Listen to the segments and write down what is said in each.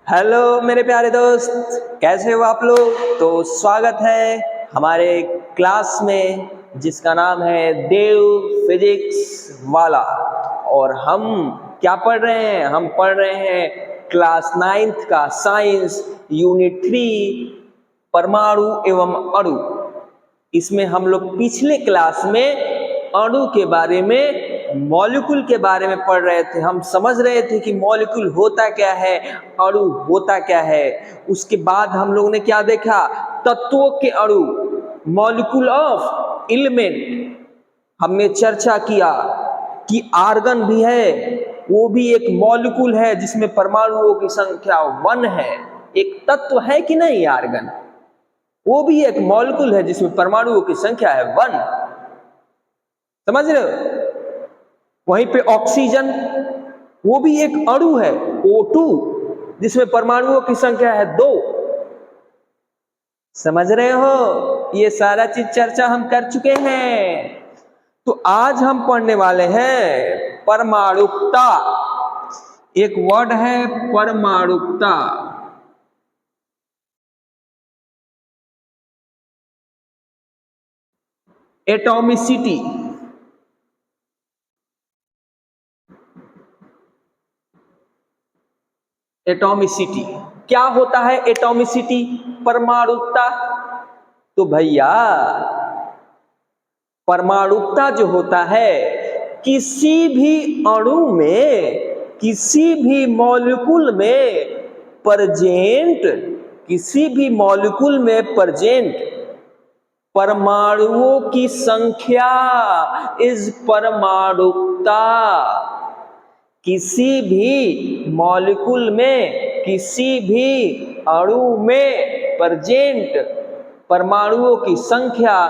Hello मेरे प्यारे दोस्त, कैसे हो आप लोग। तो स्वागत है हमारे क्लास में जिसका नाम है देव फिजिक्स वाला। और हम क्या पढ़ रहे हैं? हम पढ़ रहे हैं क्लास 9th का साइंस यूनिट 3 परमाणु एवं अणु। इसमें हम लोग पिछले क्लास में अणु के बारे में, मॉलिक्यूल के बारे में पढ़ रहे थे। हम समझ रहे थे कि मॉलिक्यूल होता क्या है, अणु होता क्या है। उसके बाद हम लोगों ने क्या देखा? तत्वों के अणु, मॉलिक्यूल ऑफ एलिमेंट। हमने चर्चा किया कि आर्गन भी है, वो भी एक मॉलिक्यूल है जिसमें परमाणुओं की संख्या 1 है। एक तत्व है कि नहीं आर्गन? वो भी एक मॉलिक्यूल है जिसमें परमाणुओं की संख्या है 1। समझ रहे हो? वहीं पे ऑक्सीजन, वो भी एक अणु है O2 जिसमें परमाणुओं की संख्या है 2। समझ रहे हो? ये सारा चीज चर्चा हम कर चुके हैं। तो आज हम पढ़ने वाले हैं परमाणुकता। एक वर्ड है परमाणुकता। एटॉमिसिटी। एटॉमिसिटी क्या होता है? एटॉमिसिटी, परमाणुकता। तो भैया परमाणुकता जो होता है, किसी भी अणु में, किसी भी मॉलिक्यूल में प्रेजेंट, किसी भी मॉलिक्यूल में प्रेजेंट परमाणुओं की संख्या इज परमाणुकता। किसी भी मॉलिक्यूल में, किसी भी अणु में प्रेजेंट परमाणुओं की संख्या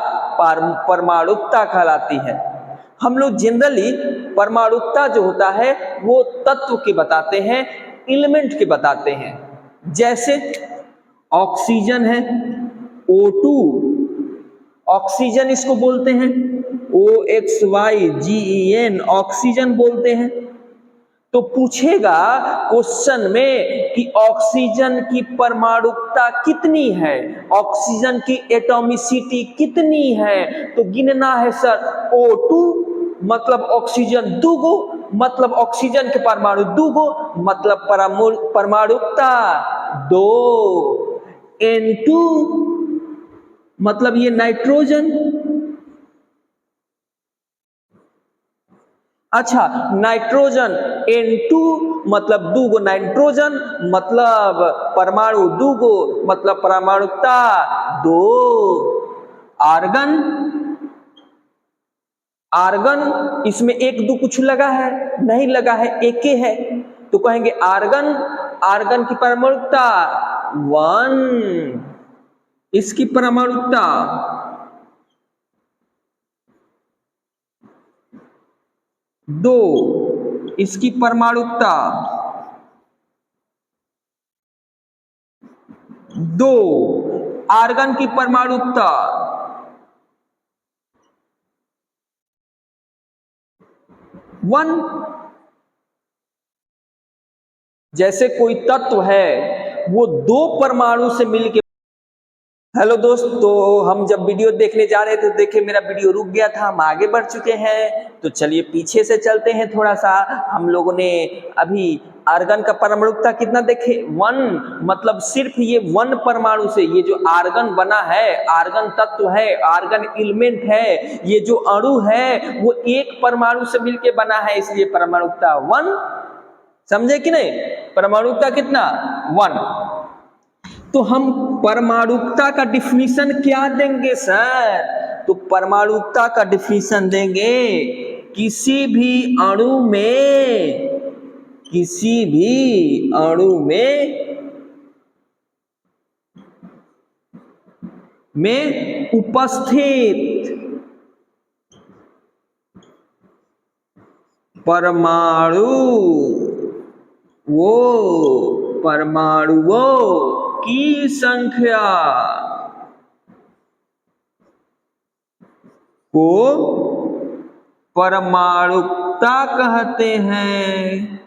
परमाणुकता कहलाती है। हम लोग जनरली परमाणुकता जो होता है वो तत्व के बताते हैं, एलिमेंट के बताते हैं। जैसे ऑक्सीजन है O2, ऑक्सीजन इसको बोलते हैं, OXYGEN, ऑक्सीजन बोलते हैं। तो पूछेगा क्वेश्चन में कि ऑक्सीजन की परमाणुकता कितनी है, ऑक्सीजन की एटॉमिसिटी कितनी है। तो गिनना है सर, O2 मतलब ऑक्सीजन 2 गो, मतलब ऑक्सीजन के परमाणु 2 गो, मतलब परमाणुकता 2। N2 मतलब ये नाइट्रोजन। अच्छा, नाइट्रोजन N2 मतलब 2 गो नाइट्रोजन, मतलब परमाणु 2 गो, मतलब परमाणुकता 2। आर्गन, आर्गन इसमें 1 2 कुछ लगा है? नहीं लगा है, एक ही है। तो कहेंगे आर्गन, आर्गन की परमाणुकता 1, इसकी परमाणुकता 2, इसकी परमाणुकता 2। आर्गन की परमाणुकता 1। जैसे कोई तत्व है वो 2 परमाणु से मिलके। हेलो दोस्त, तो हम जब वीडियो देखने जा रहे थे, देखिए मेरा वीडियो रुक गया था, हम आगे बढ़ चुके हैं। तो चलिए पीछे से चलते हैं थोड़ा सा। हम लोगों ने अभी आर्गन का परमाणुकता कितना देखे? 1, मतलब सिर्फ ये 1 परमाणु से, ये जो आर्गन बना है, आर्गन तत्व है, आर्गन एलिमेंट है, ये जो अणु है वो 1 परमाणु से मिलके बना है, इसलिए परमाणुकता 1। समझे कि नहीं? परमाणुकता कितना? 1। तो हम परमाणुकता का डिफिनीशन क्या देंगे सर? तो परमाणुकता का डिफिनीशन देंगे किसी भी अणु में, किसी भी अणु में उपस्थित परमाणु, वो परमाणुओं की संख्या को परमाणुकता कहते हैं।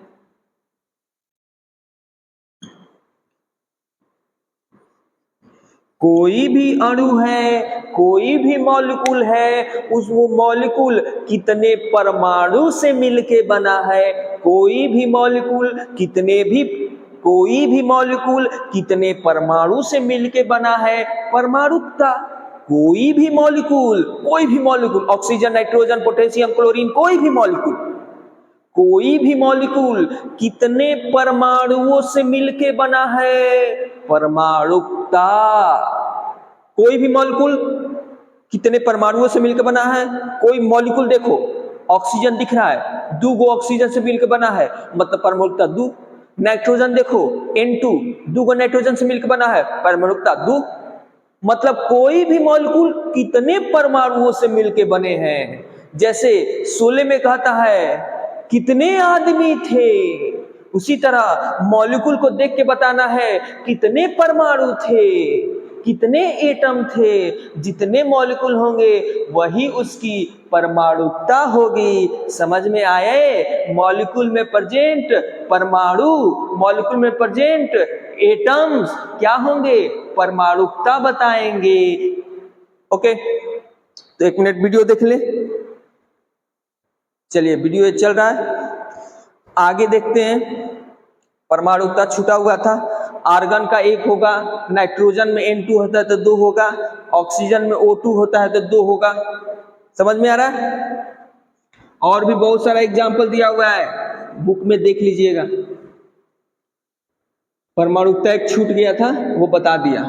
कोई भी अणु है, कोई भी मॉलिक्यूल है, उस वो मॉलिक्यूल कितने परमाणु से मिलके बना है, कोई भी मॉलिक्यूल कितने परमाणु से मिलके बना है, परमाणुकता। कोई भी molecule oxygen, nitrogen, potassium, chlorine, कोई भी मॉलिक्यूल कितने परमाणुओं से मिलके बना है, परमाणुकता। कोई भी मॉलिक्यूल कितने परमाणुओं से मिलकर बना है। कोई मॉलिक्यूल देखो, ऑक्सीजन दिख रहा है, 2 ऑक्सीजन से मिलकर बना है, मतलब परमाणुकता 2। नाइट्रोजन देखो, N2, 2 नाइट्रोजन से मिलकर बना है, परमाणुकता 2। मतलब कोई भी मॉलिक्यूल कितने परमाणुओं से मिलकर बने हैं। जैसे शोले में कहता है कितने आदमी थे, उसी तरह मॉलिक्यूल को देख के बताना है कितने परमाणु थे, कितने एटम थे। जितने मॉलिक्यूल होंगे वही उसकी परमाणुकता होगी। समझ में आए? मॉलिक्यूल में प्रेजेंट परमाणु, मॉलिक्यूल में प्रेजेंट एटम्स क्या होंगे, परमाणुकता बताएंगे। ओके, तो 1 मिनट वीडियो देख ले। चलिए, वीडियो चल रहा है, आगे देखते हैं। परमाणुकता छूटा हुआ था। आर्गन का 1 होगा, नाइट्रोजन में N2 होता है तो 2 होगा, ऑक्सीजन में O2 होता है तो 2 होगा। समझ में आ रहा है? और भी बहुत सारा एग्जाम्पल दिया हुआ है, बुक में देख लीजिएगा। परमाणुकता एक छूट गया था, वो बता दिया।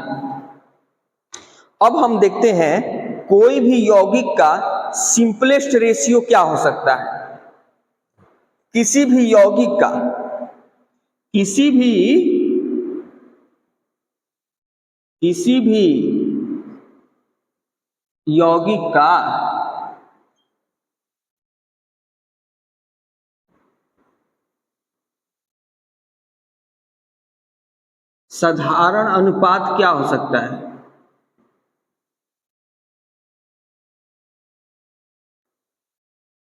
अब हम देखते हैं कोई भी यौगिक का सिंपलेस्ट रेशियो क्या हो सकता है। किसी भी यौगिक का, किसी भी यौगिक का साधारण अनुपात क्या हो सकता है।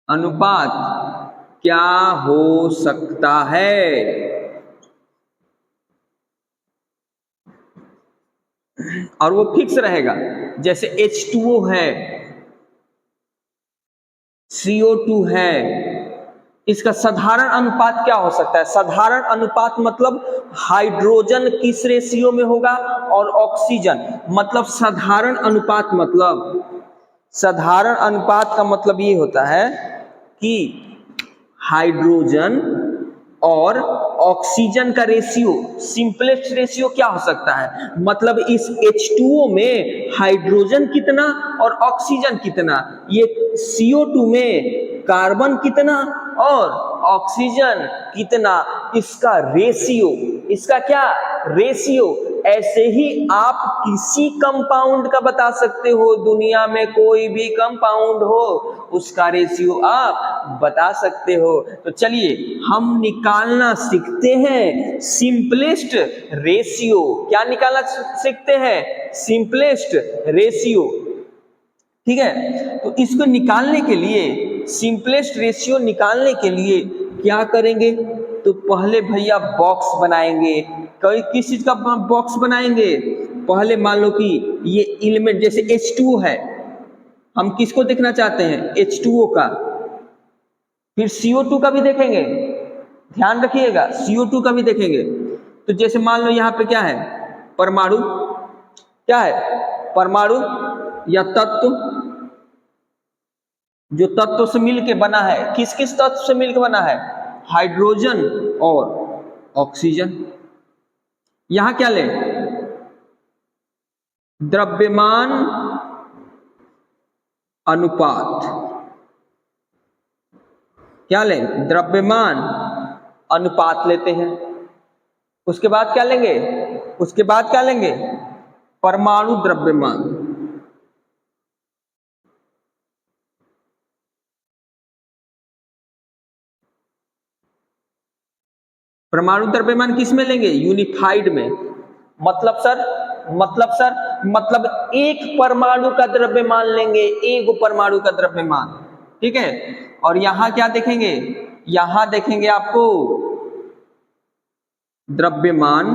अनुपात क्या हो सकता है। और वो फिक्स रहेगा, जैसे H2O है, CO2 है, इसका साधारण अनुपात क्या हो सकता है। साधारण अनुपात मतलब हाइड्रोजन किस रेशियो में होगा और ऑक्सीजन, मतलब साधारण अनुपात का मतलब ये होता है कि हाइड्रोजन और ऑक्सीजन का रेशियो, सिंपलेस्ट रेशियो क्या हो सकता है, मतलब इस H2O में हाइड्रोजन कितना और ऑक्सीजन कितना, ये CO2 में कार्बन कितना और ऑक्सीजन कितना, इसका रेशियो, इसका क्या रेशियो। ऐसे ही आप किसी कंपाउंड का बता सकते हो, दुनिया में कोई भी कंपाउंड हो उसका रेशियो आप बता सकते हो। तो चलिए हम निकालना सीखते हैं सिंपलेस्ट रेशियो। क्या निकालना सीखते हैं, सिंपलेस्ट रेशियो। ठीक है, तो इसको निकालने के लिए, सिंपलेस्ट रेशियो निकालने के लिए क्या करेंगे, तो पहले भैया बॉक्स बनाएंगे। किस चीज का बॉक्स बनाएंगे, पहले मान लो कि ये एलिमेंट जैसे H2O है, हम किसको देखना चाहते हैं, H2O का। फिर CO2 का भी देखेंगे, ध्यान रखिएगा, CO2 का भी देखेंगे। तो जैसे मान लो यहाँ पे क्या है, परमाणु, क्या है, परमाणु या तत्व, जो तत्व से मिलके बना है, किस किस तत्व से मिलके बना है, हाइड्रोजन और ऑक्सीजन। यहां क्या लें, द्रव्यमान अनुपात, क्या लें, द्रव्यमान अनुपात लेते हैं। उसके बाद क्या लेंगे, उसके बाद क्या लेंगे, परमाणु द्रव्यमान। परमाणु द्रव्यमान किस में लेंगे, यूनिफाइड में। मतलब एक परमाणु का द्रव्यमान लेंगे, एक परमाणु का द्रव्यमान। ठीक है, और यहां क्या देखेंगे, यहां देखेंगे आपको द्रव्यमान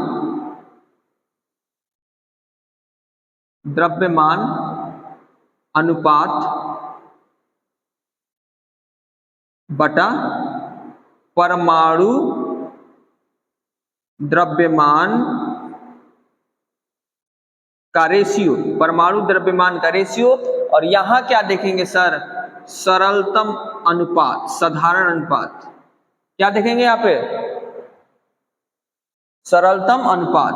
द्रव्यमान अनुपात बटा परमाणु द्रव्यमान का रेशियो, परमाणु द्रव्यमान का रेशियो। और यहां क्या देखेंगे सर, सरलतम अनुपात, साधारण अनुपात। क्या देखेंगे यहां पे, सरलतम अनुपात।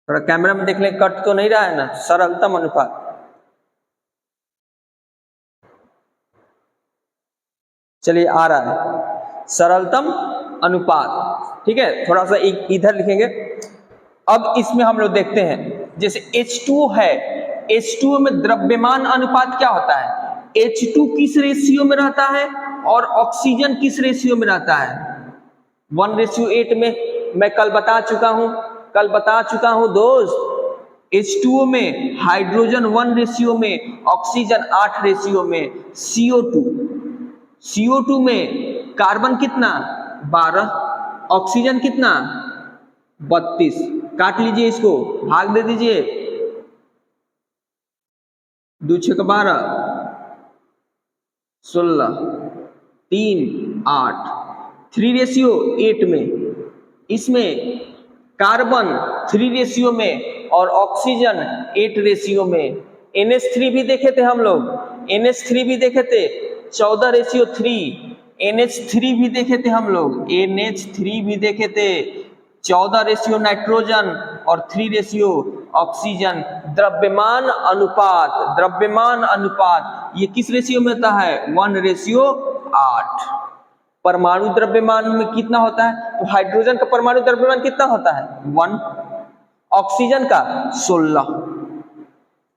थोड़ा कैमरा में देख ले, कट तो नहीं रहा है ना, सरलतम अनुपात। चलिए आ रहा है सरलतम अनुपात, ठीक है। थोड़ा सा इधर लिखेंगे। अब इसमें हम लोग देखते हैं, जैसे H2O है, H2O में द्रव्यमान अनुपात क्या होता है, H2 किस रेशियो में रहता है और ऑक्सीजन किस रेशियो में रहता है, 1:8 में। मैं कल बता चुका हूं दोस्त, H2O में हाइड्रोजन 1 रेशियो में, ऑक्सीजन 8 रेशियो में, CO2 में कार्बन कितना 12, ऑक्सीजन कितना 32। काट लीजिए इसको, भाग दे दीजिए, 2 × 6 = 12, 16, 3 8, 3:8 में। इसमें कार्बन 3 रेशियो में और ऑक्सीजन 8 रेशियो में। NH3 भी देखे थे हम लोग, NH3 भी देखे थे 14:3। NH3 भी देखे थे हम लोग, NH3 भी देखे थे 14 रेशियो नाइट्रोजन और 3 रेशियो ऑक्सीजन। द्रव्यमान अनुपात ये किस रेशियो में होता है, 1:8। परमाणु द्रव्यमान में कितना होता है, तो हाइड्रोजन का परमाणु द्रव्यमान कितना होता है 1, ऑक्सीजन का 16।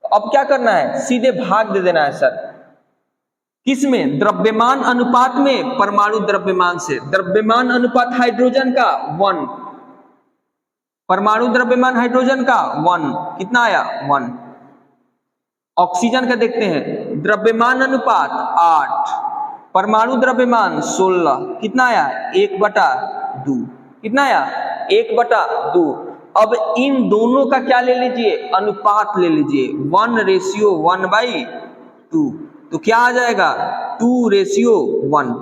अब क्या करना है, सीधे भाग दे देना है सर, किसमें, द्रव्यमान अनुपात में परमाणु द्रव्यमान से। द्रव्यमान अनुपात हाइड्रोजन का 1, परमाणु द्रव्यमान हाइड्रोजन का 1, कितना आया 1। ऑक्सीजन का देखते हैं, द्रव्यमान अनुपात 8, परमाणु द्रव्यमान 16, कितना आया 1/2, कितना आया 1/2। अब इन दोनों का क्या ले लीजिए, अनुपात ले लीजिए, 1:1/2। तो क्या आ जाएगा 2:1।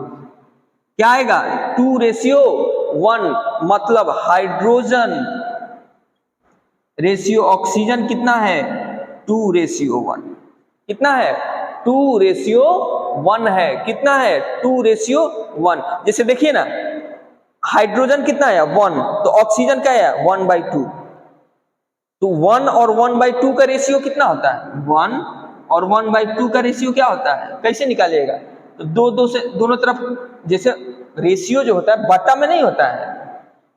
क्या आएगा 2:1, मतलब हाइड्रोजन रेशियो ऑक्सीजन कितना है 2:1। कितना है 2:1 है, कितना है 2:1। जैसे देखिए ना, हाइड्रोजन कितना है 1, तो ऑक्सीजन क्या है 1/2। तो 1 और 1/2 का रेशियो कितना होता है, 1 और 1/2 का रेशियो क्या होता है, कैसे निकालिएगा, तो दो से दोनों तरफ, जैसे रेशियो जो होता है बटा में नहीं होता है,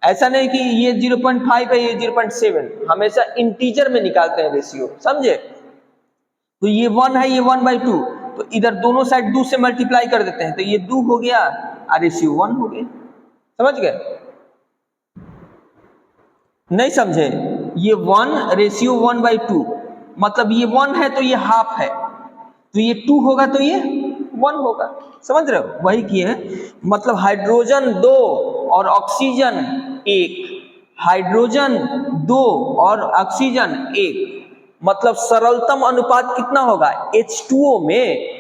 ऐसा नहीं कि ये 0.5 है ये 0.7, हमेशा इंटीजर में निकालते हैं रेशियो, समझे। तो ये 1 है, ये 1/2, तो इधर दोनों साइड 2 से मल्टीप्लाई कर देते हैं, तो ये 2 हो गया और रेशियो 1 हो गया। समझ गए, नहीं समझे, ये 1:1/2, मतलब ये 1 है तो ये हाफ है, तो ये 2 होगा तो ये 1 होगा। समझ रहे हो, वही किए हैं। मतलब हाइड्रोजन 2 और ऑक्सीजन 1, हाइड्रोजन 2 और ऑक्सीजन 1, मतलब सरलतम अनुपात कितना होगा, H2O में,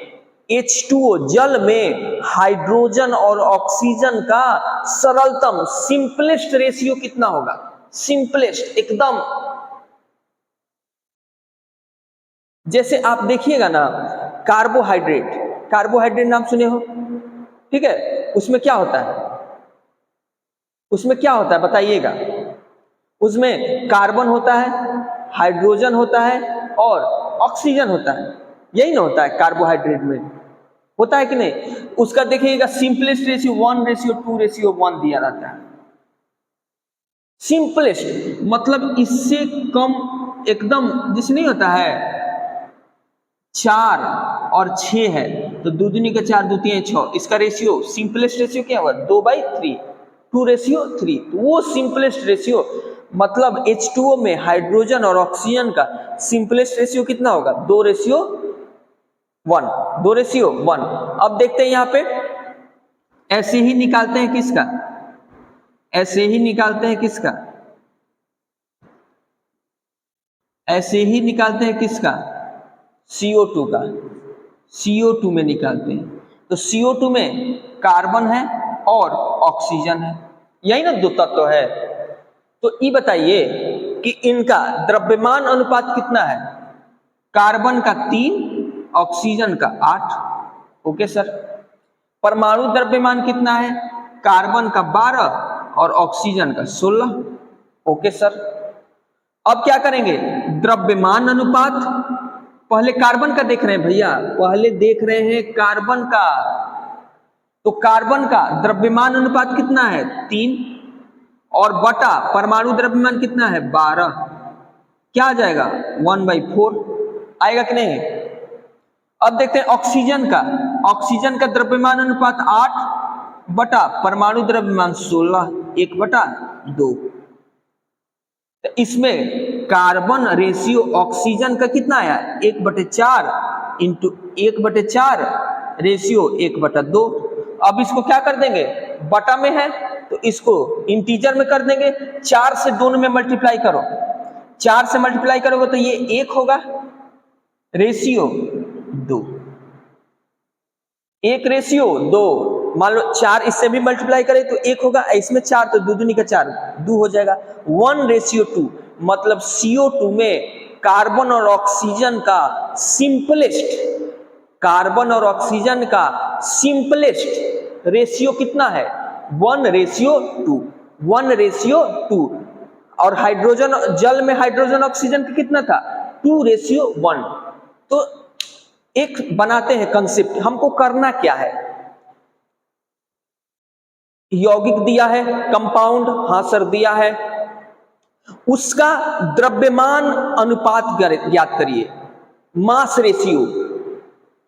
H2O जल में हाइड्रोजन और ऑक्सीजन का सरलतम सिंपलेस्ट रेशियो कितना होगा, सिंपलेस्ट एकदम। जैसे आप देखिएगा ना, कार्बोहाइड्रेट नाम सुने हो, ठीक है, उसमें क्या होता है, उसमें क्या होता है बताइएगा, उसमें कार्बन होता है, हाइड्रोजन होता है और ऑक्सीजन होता है, यही ना होता है कार्बोहाइड्रेट में, होता है कि नहीं। उसका देखिएगा सिंपलेस्ट रेशियो 1:2:1 दिया रहता है, सिंपलेस्ट, मतलब इससे कम एकदम, जिसे नहीं होता है 4 और 6 है तो 2 दूनी का 4, 2 3 6, इसका रेशियो सिंपलेस्ट रेशियो क्या हुआ 2/3, 2:3। तो वो सिंपलेस्ट रेशियो, मतलब H2O में हाइड्रोजन और ऑक्सीजन का सिंपलेस्ट रेशियो कितना होगा 2:1, 2:1। अब देखते हैं यहां पे, ऐसे ही निकालते हैं किसका, ऐसे ही निकालते हैं किसका, ऐसे ही निकालते हैं किसका, CO2 का, CO2 में निकालते हैं। तो CO2 में कार्बन है और ऑक्सीजन है, यही ना दो तत्व है। तो ये बताइए कि इनका द्रव्यमान अनुपात कितना है, कार्बन का 3, ऑक्सीजन का 8। Okay sir. परमाणु द्रव्यमान कितना है, कार्बन का 12 और ऑक्सीजन का 16। Okay sir. अब क्या करेंगे, द्रव्यमान अनुपात, पहले कार्बन का देख रहे हैं भैया, पहले देख रहे हैं कार्बन का। तो कार्बन का द्रव्यमान अनुपात कितना है, 3, और बटा परमाणु द्रव्यमान कितना है, 12। क्या आ जाएगा, 1/4 आएगा कि नहीं। अब देखते हैं ऑक्सीजन का, ऑक्सीजन का द्रव्यमान अनुपात 8 बटा परमाणु द्रव्यमान 16, 1/2। तो इसमें कार्बन रेशियो ऑक्सीजन का कितना आया, 1/4 इंटू 1/4 रेशियो 1/2। अब इसको क्या कर देंगे, बटा में है तो इसको इंटीजर में कर देंगे, 4 से दोनों में मल्टीप्लाई करो, 4 से मल्टीप्लाई करोगे तो ये 1 होगा, रेशियो 2, 1/2। मान लो 4 इससे भी मल्टीप्लाई करें तो 1 होगा, इसमें 4 तो 2 दूनी का 4, 2 हो जाएगा, 1/2। मतलब CO2 में कार्बन और ऑक्सीजन का सिंपलेस्ट, कार्बन और ऑक्सीजन का सिंपलेस्ट रेशियो कितना है, 1/2, 1/2। और हाइड्रोजन, जल में हाइड्रोजन ऑक्सीजन का कितना था, 2/1। तो एक बनाते हैं कंसेप्ट, हमको करना क्या है, यौगिक दिया है, कंपाउंड, हाँ सर दिया है, उसका द्रव्यमान अनुपात ज्ञात करिए, मास रेशियो,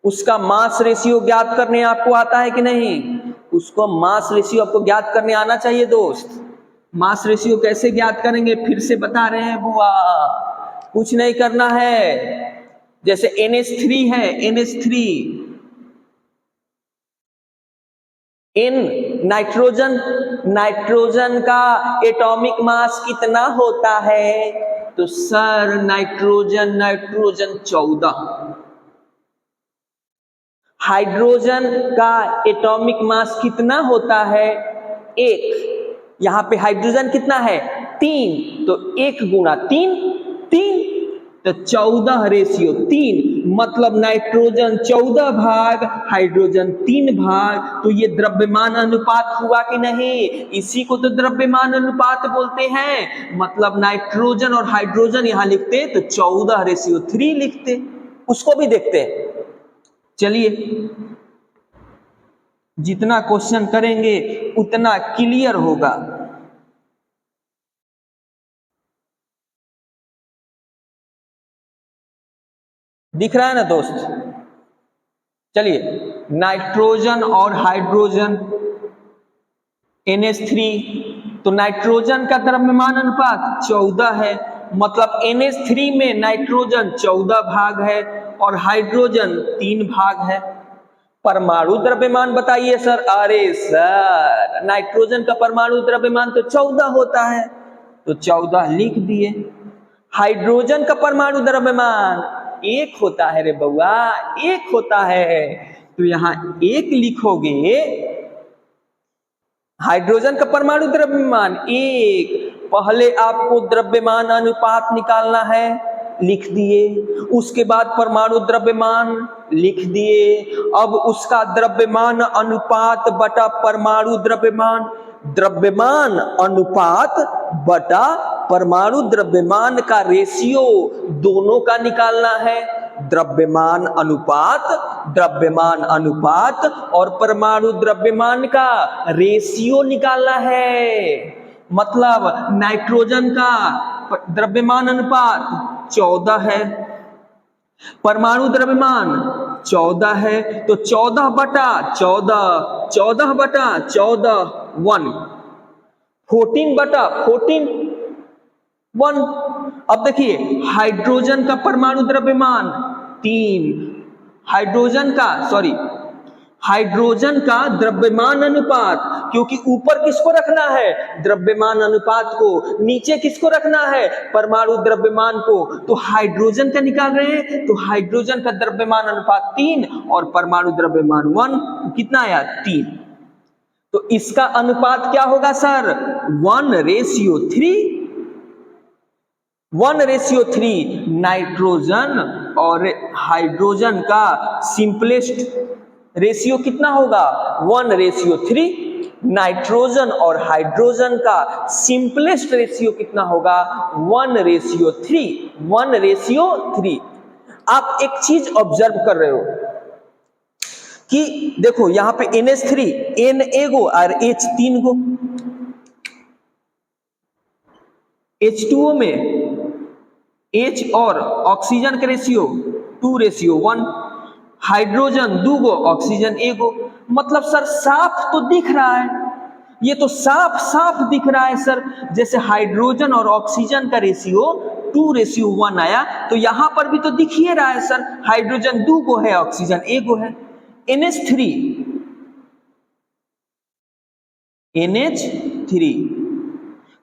उसका मास रेशियो ज्ञात करने आपको आता है कि नहीं, उसको मास रेशियो आपको ज्ञात करने आना चाहिए दोस्त। मास रेशियो कैसे ज्ञात करेंगे, फिर से बता रहे हैं बुआ, कुछ नहीं करना है। जैसे NH3 है, NH3 इन नाइट्रोजन, नाइट्रोजन का एटॉमिक मास कितना होता है, तो सर नाइट्रोजन 14, हाइड्रोजन का एटॉमिक मास कितना होता है, 1। यहां पे हाइड्रोजन कितना है, 3, तो 1 गुणा 3, 3, तो 14/3। मतलब नाइट्रोजन 14 भाग, हाइड्रोजन 3 भाग। तो ये द्रव्यमान अनुपात हुआ कि नहीं, इसी को तो द्रव्यमान अनुपात बोलते हैं। मतलब नाइट्रोजन और हाइड्रोजन यहां लिखते तो 14/3 लिखते। उसको भी देखते हैं, चलिए जितना क्वेश्चन करेंगे उतना क्लियर होगा। दिख रहा है ना दोस्त, चलिए नाइट्रोजन और हाइड्रोजन NH3, तो नाइट्रोजन का द्रव्यमान अनुपात 14 है, मतलब NH3 में नाइट्रोजन 14 भाग है और हाइड्रोजन 3 भाग है। परमाणु द्रव्यमान बताइए सर, अरे सर नाइट्रोजन का परमाणु द्रव्यमान तो 14 होता है, तो 14 लिख दिए। हाइड्रोजन का परमाणु द्रव्यमान 1 होता है रे बउआ, 1 होता है, तो यहां 1 लिखोगे। हाइड्रोजन का परमाणु द्रव्यमान 1, पहले आपको द्रव्यमान अनुपात निकालना है, लिख दिए। उसके बाद परमाणु द्रव्यमान लिख दिए। अब उसका द्रव्यमान अनुपात बटा परमाणु द्रव्यमान, द्रव्यमान अनुपात बटा परमाणु द्रव्यमान का रेशियो दोनों का निकालना है। द्रव्यमान अनुपात, द्रव्यमान अनुपात और परमाणु द्रव्यमान का रेशियो निकालना है। मतलब नाइट्रोजन का द्रव्यमान अनुपात 14 है, परमाणु द्रव्यमान 14 है, तो 14 बटा 14, 14 बटा 14 1, 14 बटा 14 1। अब देखिए हाइड्रोजन का परमाणु द्रव्यमान 3, हाइड्रोजन का हाइड्रोजन का द्रव्यमान अनुपात, क्योंकि ऊपर किसको रखना है, द्रव्यमान अनुपात को, नीचे किसको रखना है, परमाणु द्रव्यमान को। तो हाइड्रोजन का निकाल रहे हैं, तो हाइड्रोजन का द्रव्यमान अनुपात 3 और परमाणु द्रव्यमान 1, कितना आया 3। तो इसका अनुपात क्या होगा सर, 1:3। 1:3 नाइट्रोजन और हाइड्रोजन का सिंपलेस्ट रेशियो कितना होगा, 1:3। नाइट्रोजन और हाइड्रोजन का सिंपलेस्ट रेशियो कितना होगा, 1:3। 1:3। आप एक चीज ऑब्जर्व कर रहे हो कि देखो यहां पे NH3 N एगो और H 3 गो, H2O में H और ऑक्सीजन का रेशियो 2:1, हाइड्रोजन 2 गो, ऑक्सीजन 1 गो। मतलब सर साफ तो दिख रहा है, ये तो साफ साफ दिख रहा है सर, जैसे हाइड्रोजन और ऑक्सीजन का रेशियो 2:1 आया, तो यहां पर भी तो दिख ही रहा है सर, हाइड्रोजन 2 गो है, ऑक्सीजन 1 गो है। NH3,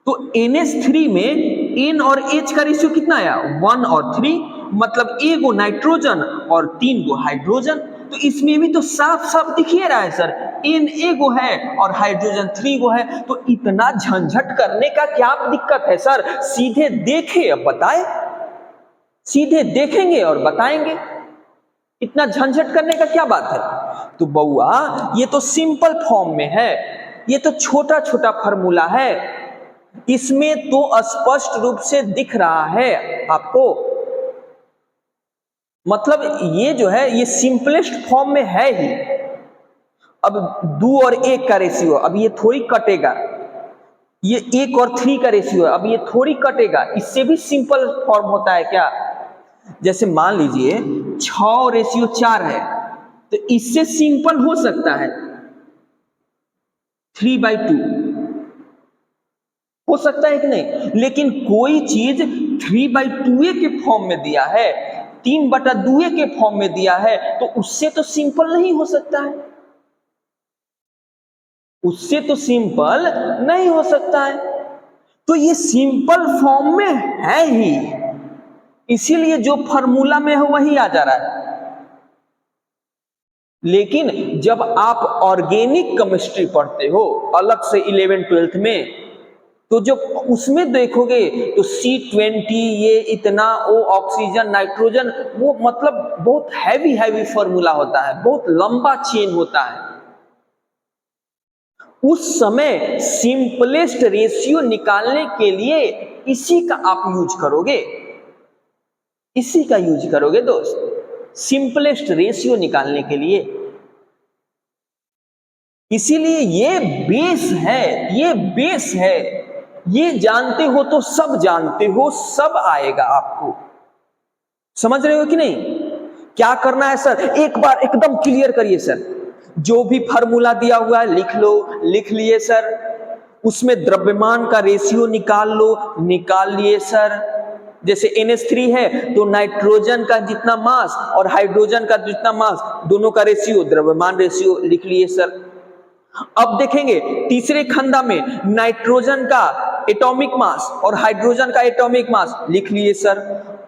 तो NH3 में N और H का रेशियो कितना आया, 1 और 3, मतलब 1 गो नाइट्रोजन और 3 गो हाइड्रोजन। तो इसमें भी तो साफ साफ दिख ही रहा है सर, N 1 गो है और हाइड्रोजन 3 गो है। तो इतना झंझट करने का क्या दिक्कत है सर, सीधे देखे अब बताए, सीधे देखेंगे और बताएंगे, इतना झंझट करने का क्या बात है। तो बउआ ये तो सिंपल फॉर्म में है, ये तो छोटा छोटा फार्मूला है, इसमें तो स्पष्ट रूप से दिख रहा है आपको, मतलब ये जो है ये सिंपलेस्ट फॉर्म में है ही। अब 2 और 1 का रेशियो, अब ये थोड़ी कटेगा, ये 1 और 3 का रेशियो है, अब ये थोड़ी कटेगा, इससे भी सिंपल फॉर्म होता है क्या। जैसे मान लीजिए 6:4 है, तो इससे सिंपल हो सकता है 3/2, हो सकता है कि नहीं, लेकिन कोई चीज 3/2 के फॉर्म में दिया है, 3/2 के फॉर्म में दिया है, तो उससे तो सिंपल नहीं हो सकता है, उससे तो सिंपल नहीं हो सकता है। तो ये सिंपल फॉर्म में है ही, इसीलिए जो फॉर्मूला में है वही आ जा रहा है। लेकिन जब आप ऑर्गेनिक केमिस्ट्री पढ़ते हो अलग से 11th-12th में, तो जब उसमें देखोगे तो C20 ये इतना, ओ ऑक्सीजन नाइट्रोजन, वो मतलब बहुत हैवी हैवी फॉर्मूला होता है, बहुत लंबा चेन होता है। उस समय सिंपलेस्ट रेशियो निकालने के लिए इसी का आप यूज करोगे, इसी का यूज करोगे दोस्त, सिंपलेस्ट रेशियो निकालने के लिए। इसीलिए ये बेस है, ये बेस है, ये जानते हो तो सब जानते हो, सब आएगा आपको। समझ रहे हो कि नहीं। क्या करना है सर, एक बार एकदम क्लियर करिए सर, जो भी फार्मूला दिया हुआ है लिख लो, लिख लिए सर, उसमें द्रव्यमान का रेशियो निकाल लो, निकाल लिए सर। जैसे NH3 है तो नाइट्रोजन का जितना मास और हाइड्रोजन का जितना मास, दोनों का रेशियो, द्रव्यमान रेशियो लिख लिए सर। अब देखेंगे तीसरे खंडा में नाइट्रोजन का एटॉमिक मास और हाइड्रोजन का एटॉमिक मास लिख लिए सर।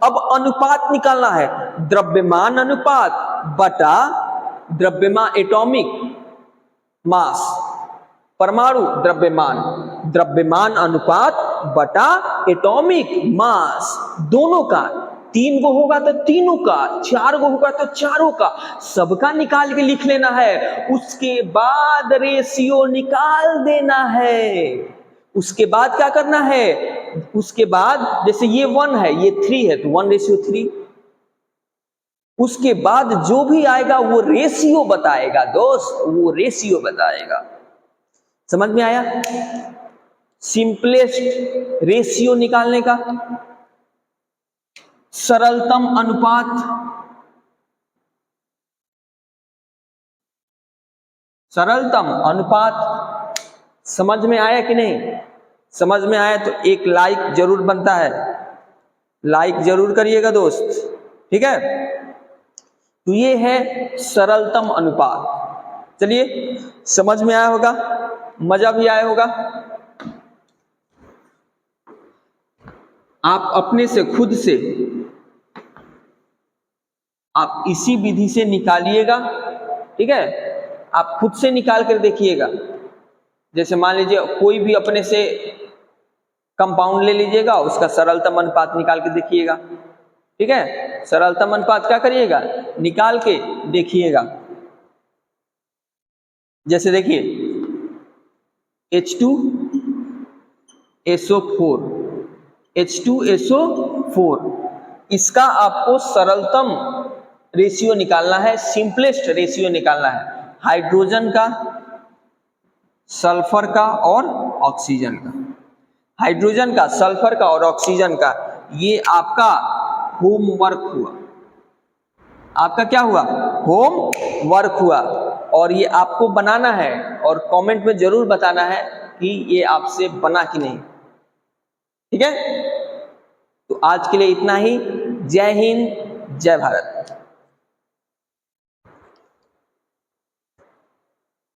अब अनुपात निकालना है, द्रव्यमान अनुपात बटा द्रव्यमान एटॉमिक मास, परमाणु द्रव्यमान, द्रव्यमान अनुपात बटा एटॉमिक मास, दोनों का, 3 गो होगा तो तीनों का, 4 गो होगा तो चारों का, सबका निकाल के लिख लेना है। उसके बाद रेशियो निकाल देना है। उसके बाद क्या करना है, उसके बाद जैसे ये 1 है, ये 3 है, तो 1:3। उसके बाद जो भी आएगा वो रेशियो बताएगा दोस्त, वो रेशियो बताएगा। समझ में आया, सिंपलेस्ट रेशियो निकालने का, सरलतम अनुपात, सरलतम अनुपात। समझ में आया कि नहीं, समझ में आया तो एक लाइक जरूर बनता है, लाइक जरूर करिएगा दोस्त, ठीक है। तो ये है सरलतम अनुपात, चलिए, समझ में आया होगा, मजा भी आया होगा। आप अपने से खुद से आप इसी विधि से निकालिएगा, ठीक है, आप खुद से निकाल कर देखिएगा। जैसे मान लीजिए कोई भी अपने से कंपाउंड ले लीजिएगा, उसका सरलतम अनुपात निकाल के देखिएगा, ठीक है। सरलतम अनुपात क्या करिएगा, निकाल के देखिएगा। जैसे देखिए H2SO4, H2SO4, इसका आपको सरलतम रेशियो निकालना है, सिंपलेस्ट रेशियो निकालना है, हाइड्रोजन का, सल्फर का और ऑक्सीजन का। हाइड्रोजन का, सल्फर का और ऑक्सीजन का, ये आपका होमवर्क हुआ। आपका क्या हुआ, होमवर्क हुआ। और ये आपको बनाना है और कमेंट में जरूर बताना है कि ये आपसे बना कि नहीं, ठीक है। तो आज के लिए इतना ही। जय हिंद, जय भारत।